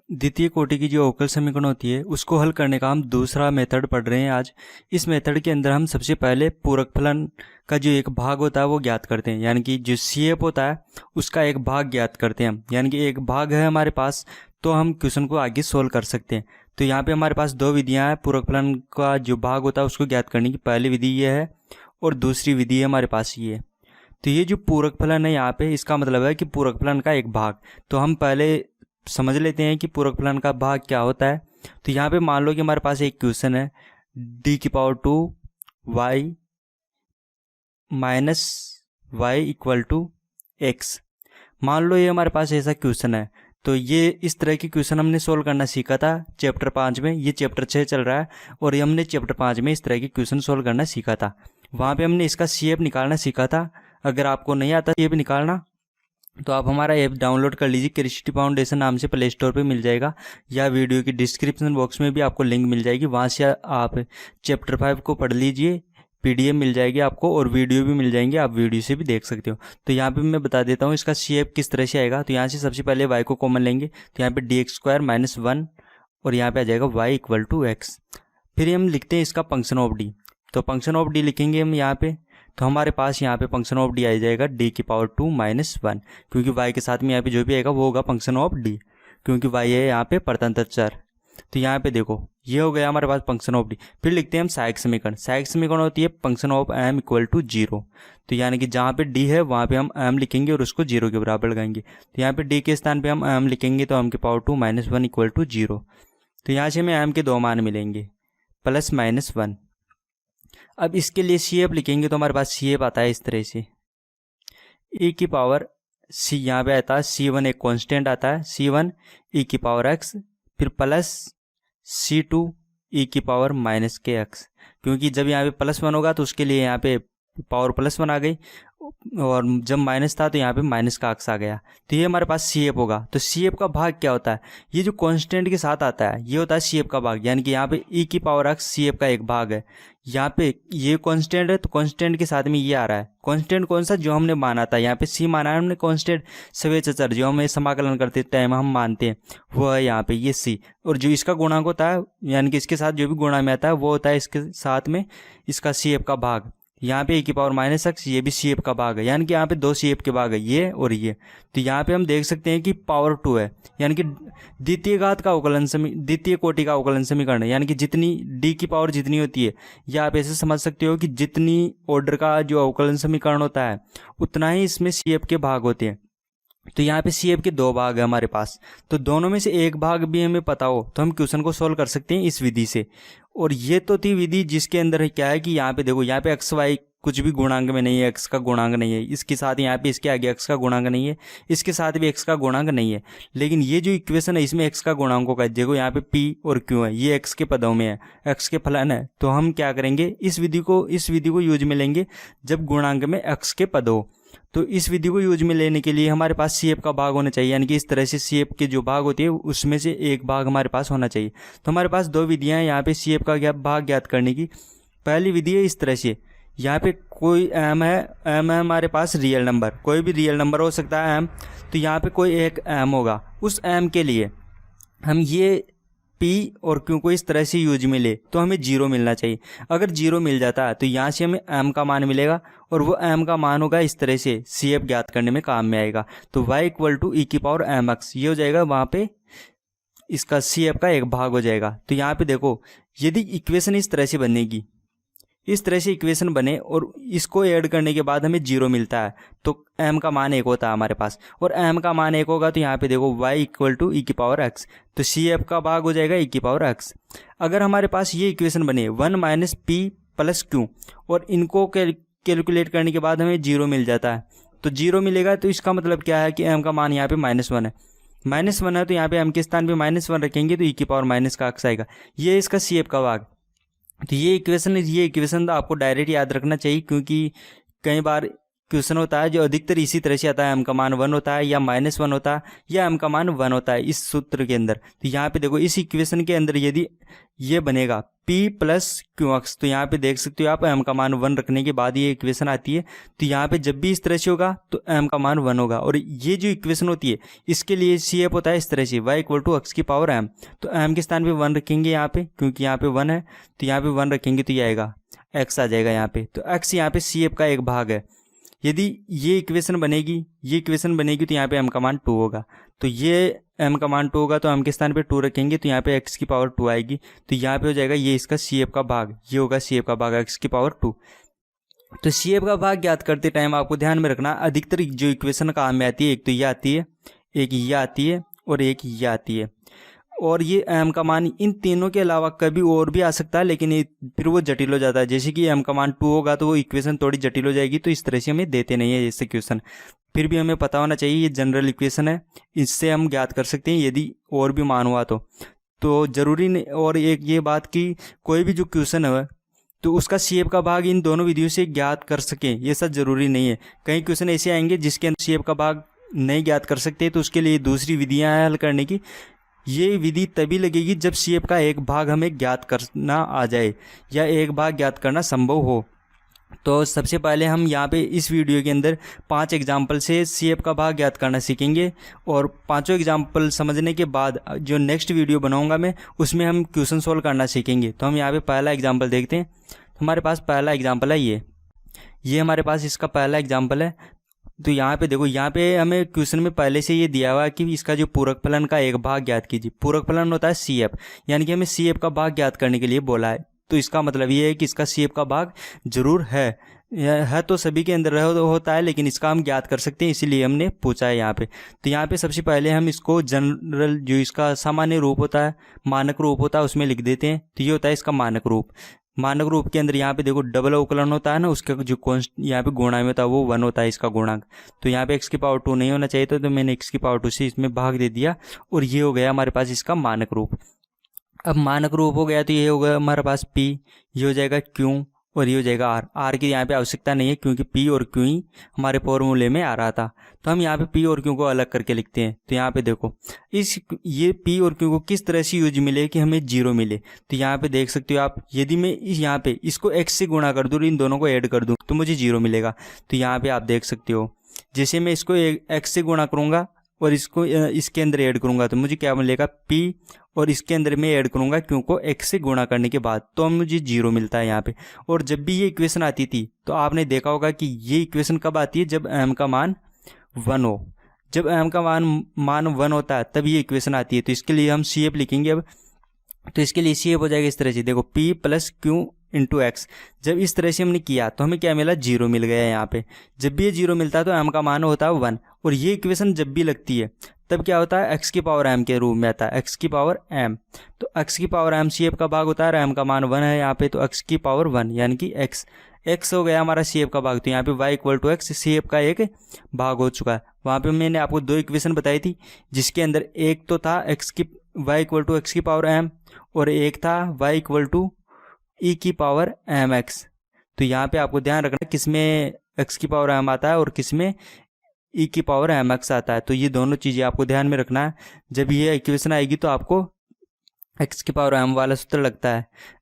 द्वितीय कोटि की जो अवकल समीकरण होती है उसको हल करने का हम दूसरा मेथड पढ़ रहे हैं आज। इस मेथड के अंदर हम सबसे पहले पूरक फलन का जो एक भाग होता है वो ज्ञात करते हैं, यानी कि जो CF होता है उसका एक भाग ज्ञात करते हैं हम, यानी कि एक भाग है हमारे पास, तो हम क्वेश्चन को आगे सोल्व कर सकते हैं। तो यहाँ पे हमारे पास दो विधियाँ हैं पूरक फलन का जो भाग होता है उसको ज्ञात करने की। पहली विधि ये है और दूसरी विधि है हमारे पास ये। तो ये जो पूरक फलन है यहाँ पे, इसका मतलब है कि पूरक फलन का एक भाग। तो हम पहले समझ लेते हैं कि पूरक फलन का भाग क्या होता है। तो यहाँ पे मान लो कि हमारे पास एक क्वेश्चन है d⁻² y minus Y equal to x। मान लो ये हमारे पास ऐसा क्वेश्चन है। तो ये इस तरह के क्वेश्चन हमने सोल्व करना सीखा था चैप्टर 5 में। ये चैप्टर 6 चल रहा है और ये हमने चैप्टर 5 में इस तरह के क्वेश्चन सोल्व करना सीखा था। वहाँ पे हमने इसका CF निकालना सीखा था। अगर आपको नहीं आता CF निकालना तो आप हमारा ऐप डाउनलोड कर लीजिए, क्रिएटिविटी फाउंडेशन नाम से प्ले स्टोर पे मिल जाएगा, या वीडियो की डिस्क्रिप्शन बॉक्स में भी आपको लिंक मिल जाएगी। वहाँ से आप चैप्टर 5 को पढ़ लीजिए, PDF मिल जाएगी आपको और वीडियो भी मिल जाएंगे, आप वीडियो से भी देख सकते हो। तो यहाँ पे मैं बता देता हूँ इसका CF किस तरह से आएगा। तो यहाँ से सबसे पहले y को कॉमन लेंगे, तो यहाँ पे dx² - 1 और यहाँ पे आ जाएगा y इक्वल टू x। फिर हम लिखते हैं इसका फंक्शन ऑफ d। तो फंक्शन ऑफ d लिखेंगे हम यहाँ पे, तो हमारे पास यहाँ पे फंक्शन ऑफ d आ जाएगा d⁻² - 1, क्योंकि y के साथ में यहाँ पे जो भी आएगा वो होगा फंक्शन ऑफ d, क्योंकि y है यहाँ पे परतंत्र चर। तो यहाँ पे देखो ये हो गया हमारे पास फंक्शन ऑफ d। फिर लिखते हैं हम सहायक समीकरण। सहायक समीकरण होती है function of m equal to 0। तो यानी कि जहाँ पे d है वहाँ पे हम m लिखेंगे और उसको 0 के बराबर लगाएंगे। तो यहाँ पे d के स्थान पे हम m लिखेंगे तो m⁻² - 1 इक्वल टू 0। तो यहाँ से हमें m के दो मान मिलेंगे +-1। अब इसके लिए CF लिखेंगे तो हमारे पास CF आता है इस तरह से e⁻c, यहाँ पे आता है C1 एक कांस्टेंट आता है C1 e⁻x, फिर प्लस C2 e⁻−kx, क्योंकि जब यहाँ पे +1 होगा तो उसके लिए यहाँ पे पावर +1 आ गई और जब माइनस था तो यहाँ पे माइनस का अक्स आ गया। तो ये हमारे पास CF होगा। तो CF का भाग क्या होता है, ये जो कांस्टेंट के साथ आता है ये होता है CF का भाग, यानी कि यहाँ पे e⁻x CF का एक भाग है। यहाँ पे ये कांस्टेंट है तो कांस्टेंट के साथ में ये आ रहा है। कांस्टेंट कौन सा, जो हमने माना था, यहाँ पे C माना है हमने कांस्टेंट, सफेद चर जो हमें समाकलन करते टाइम हम मानते हैं वो है यहाँ पे ये C। और जो इसका गुणांक होता है, यानी कि इसके साथ जो भी गुणा में आता है वो होता है इसके साथ में इसका CF का भाग। यहाँ पे e⁻−x, ये भी CF का भाग है, यानी कि यहाँ पे दो CF के भाग है, ये और ये। तो यहाँ पे हम देख सकते हैं कि पावर 2 है, यानी कि द्वितीय घात का अवकलन द्वितीय कोटि का अवकलन समीकरण है, यानी कि जितनी d की पावर जितनी होती है, या आप ऐसे समझ सकते हो कि जितनी ऑर्डर का जो अवकलन समीकरण होता है उतना ही इसमें CF के भाग होते हैं। तो यहाँ पे CF के दो भाग है हमारे पास, तो दोनों में से एक भाग भी हमें पता हो तो हम क्वेश्चन को सोल्व कर सकते हैं इस विधि से। और ये तो थी विधि जिसके अंदर क्या है कि यहाँ पे देखो, यहाँ पे x y कुछ भी गुणांक में नहीं है, x का गुणांक नहीं है, इसके साथ यहाँ पे इसके आगे x का गुणांक नहीं है, इसके साथ भी x का गुणांक नहीं है। लेकिन ये जो इक्वेशन है इसमें x का गुणांकों का, देखो यहाँ पे p और q है, ये x के पदों में है, x के फलन है। तो हम क्या करेंगे, इस विधि को यूज में लेंगे जब गुणांक में x के पद हो। तो इस विधि को यूज में लेने के लिए हमारे पास CF का भाग होना चाहिए, यानी कि इस तरह से CF के जो भाग होती है उसमें से एक भाग हमारे पास होना चाहिए। तो हमारे पास दो विधियां हैं यहाँ पे CF का भाग ज्ञात करने की। पहली विधि है इस तरह से, यहाँ पे कोई m है हमारे पास रियल नंबर, कोई भी रियल नंबर हो सकता है m। तो यहाँ पे कोई एक m होगा, उस m के लिए हम ये P और Q को इस तरह से यूज में ले तो हमें 0 मिलना चाहिए। अगर 0 मिल जाता है तो यहाँ से हमें m का मान मिलेगा और वो m का मान होगा इस तरह से CF ज्ञात करने में काम में आएगा। तो y इक्वल टू e⁻mx ये हो जाएगा, वहाँ पे इसका CF का एक भाग हो जाएगा। तो यहाँ पे देखो, यदि इक्वेशन इस तरह से बनेगी, इस तरह से इक्वेशन बने और इसको ऐड करने के बाद हमें 0 मिलता है तो m का मान 1 होता है हमारे पास, और m का मान 1 होगा तो यहाँ पे देखो y इक्वल टू e⁻x, तो CF का भाग हो जाएगा e⁻x। अगर हमारे पास ये इक्वेशन बने 1 - p + q और इनको कैलकुलेट करने के बाद हमें 0 मिल जाता है, तो 0 मिलेगा तो इसका मतलब क्या है कि m का मान यहाँ पे -1 है। -1 है तो यहाँ पे m के स्थान पे -1 रखेंगे तो e⁻−x आएगा, ये इसका CF का भाग। तो ये इक्वेशन आपको डायरेक्ट याद रखना चाहिए, क्योंकि कई बार क्वेश्चन होता है जो अधिकतर इसी तरह से आता है, m का मान 1 होता है या -1 होता है या m का मान 1 होता है इस सूत्र के अंदर। तो यहाँ पे देखो इस इक्वेशन के अंदर यदि ये बनेगा p प्लस क्यू एक्स। तो यहाँ पे देख सकते हो आप m का मान 1 रखने के बाद ये इक्वेशन आती है। तो यहाँ पे जब भी इस तरह से होगा तो m का मान 1 होगा। और ये जो इक्वेशन होती है इसके लिए CF होता है इस तरह से y इक्वल टू एक्स की पावर m। तो m के स्थान पे 1 रखेंगे यहाँ पे, क्योंकि यहाँ पे 1 है तो यहाँ पे 1 रखेंगे तो ये आएगा x आ जाएगा यहाँ पे। तो x यहाँ पे CF का एक भाग है। यदि ये इक्वेशन बनेगी तो यहाँ पे m का मान 2 होगा। तो ये m का मान 2 होगा तो m के स्थान पे 2 रखेंगे तो यहाँ पे x की पावर 2 आएगी। तो यहाँ पे हो जाएगा ये इसका CF का भाग, ये होगा CF का भाग x की पावर 2। तो CF का भाग ज्ञात करते टाइम आपको ध्यान में रखना अधिकतर जो इक्वेशन काम में आती है, एक तो ये आती है, एक ये आती है और एक ये आती है। और ये m का मान इन तीनों के अलावा कभी और भी आ सकता है, लेकिन फिर वो जटिल हो जाता है। जैसे कि m का मान 2 होगा तो वो इक्वेशन थोड़ी जटिल हो जाएगी, तो इस तरह से हमें देते नहीं है जैसे क्वेश्चन। फिर भी हमें पता होना चाहिए ये जनरल इक्वेशन है, इससे हम ज्ञात कर सकते हैं यदि और भी मान हुआ तो ज़रूरी नहीं। और एक ये बात कि कोई भी जो क्वेश्चन है तो उसका CF का भाग इन दोनों विधियों से ज्ञात कर सकें, ये सब ज़रूरी नहीं है। कई क्वेश्चन ऐसे आएंगे जिसके अंदर CF का भाग नहीं ज्ञात कर सकते, तो उसके लिए दूसरी विधियाँ हैं हल करने की। ये विधि तभी लगेगी जब CF का एक भाग हमें ज्ञात करना आ जाए या एक भाग ज्ञात करना संभव हो। तो सबसे पहले हम यहाँ पे इस वीडियो के अंदर 5 एग्जाम्पल से CF का भाग ज्ञात करना सीखेंगे, और पांचों एग्जाम्पल समझने के बाद जो नेक्स्ट वीडियो बनाऊंगा मैं उसमें हम क्वेश्चन सोल्व करना सीखेंगे। तो हम यहाँ पे पहला एग्जाम्पल देखते हैं। हमारे पास पहला एग्जाम्पल है ये हमारे पास इसका पहला एग्जाम्पल है। तो यहाँ पे देखो, यहाँ पे हमें क्वेश्चन में पहले से ये दिया हुआ है कि इसका जो पूरक फलन का एक भाग ज्ञात कीजिए। पूरक फलन होता है CF, यानी कि हमें CF का भाग ज्ञात करने के लिए बोला है। तो इसका मतलब ये है कि इसका CF का भाग जरूर है तो सभी के अंदर होता है, लेकिन इसका हम ज्ञात कर सकते हैं, इसीलिए हमने पूछा है यहाँ पे। तो यहाँ पे सबसे पहले हम इसको जनरल जो इसका सामान्य रूप होता है, मानक रूप होता है, उसमें लिख देते हैं। तो ये होता है इसका मानक रूप। मानक रूप के अंदर यहाँ पे देखो डबल अवकलन होता है ना, उसका जो यहाँ पे गुणा में होता है वो 1 होता है इसका गुणांक। तो यहाँ पे x की पावर 2 नहीं होना चाहिए तो मैंने x की पावर 2 से इसमें भाग दे दिया, और ये हो गया हमारे पास इसका मानक रूप। अब मानक रूप हो गया तो ये हो गया हमारे पास p, ये हो जाएगा q और ये हो जाएगा r की यहाँ पे आवश्यकता नहीं है क्योंकि p और q ही हमारे फॉर्मूले में आ रहा था। तो हम यहाँ पे p और q को अलग करके लिखते हैं। तो यहाँ पे देखो ये p और q को किस तरह से यूज मिले कि हमें 0 मिले। तो यहाँ पे देख सकते हो आप, यदि मैं यहाँ पे इसको x से गुणा कर दूँ, इन दोनों को ऐड कर दूँ तो मुझे 0 मिलेगा। तो यहाँ पे आप देख सकते हो जैसे मैं इसको x से गुणा करूँगा और इसको इसके अंदर ऐड करूँगा तो मुझे क्या मिलेगा p, और इसके अंदर मैं ऐड करूँगा q को x से गुणा करने के बाद, तो मुझे 0 मिलता है यहाँ पे। और जब भी ये इक्वेशन आती थी तो आपने देखा होगा कि ये इक्वेशन कब आती है, जब m का मान 1 हो। जब m का मान 1 होता है तब ये इक्वेशन आती है। तो इसके लिए हम CF लिखेंगे अब। तो इसके लिए CF हो जाएगा इस तरह से, देखो p plus q into x. जब इस तरह से हमने किया तो हमें क्या मिला, 0 मिल गया यहाँ पे। जब भी ये 0 मिलता है तो m का मान होता है 1, और ये इक्वेशन जब भी लगती है तब क्या होता है, x की पावर m के रूप में आता है, x की पावर m। तो x की पावर m CF का भाग होता है, m का मान 1 है यहाँ पे, तो x की पावर 1 यानी कि x हो गया हमारा CF का भाग। तो यहाँ पे y equal to X CF का एक भाग हो चुका है। वहाँ पे मैंने आपको 2 इक्वेशन बताई थी, जिसके अंदर एक तो था y इक्वल टू एक्स की पावर m, और एक था y इक्वल टू e की पावर mx। तो यहाँ पे आपको ध्यान रखना किसमें x की पावर m आता है और किसमें e की पावर mx आता है। तो ये दोनों चीज़ें आपको ध्यान में रखना है। जब ये इक्वेशन आएगी तो आपको x की पावर m वाला सूत्र लगता है,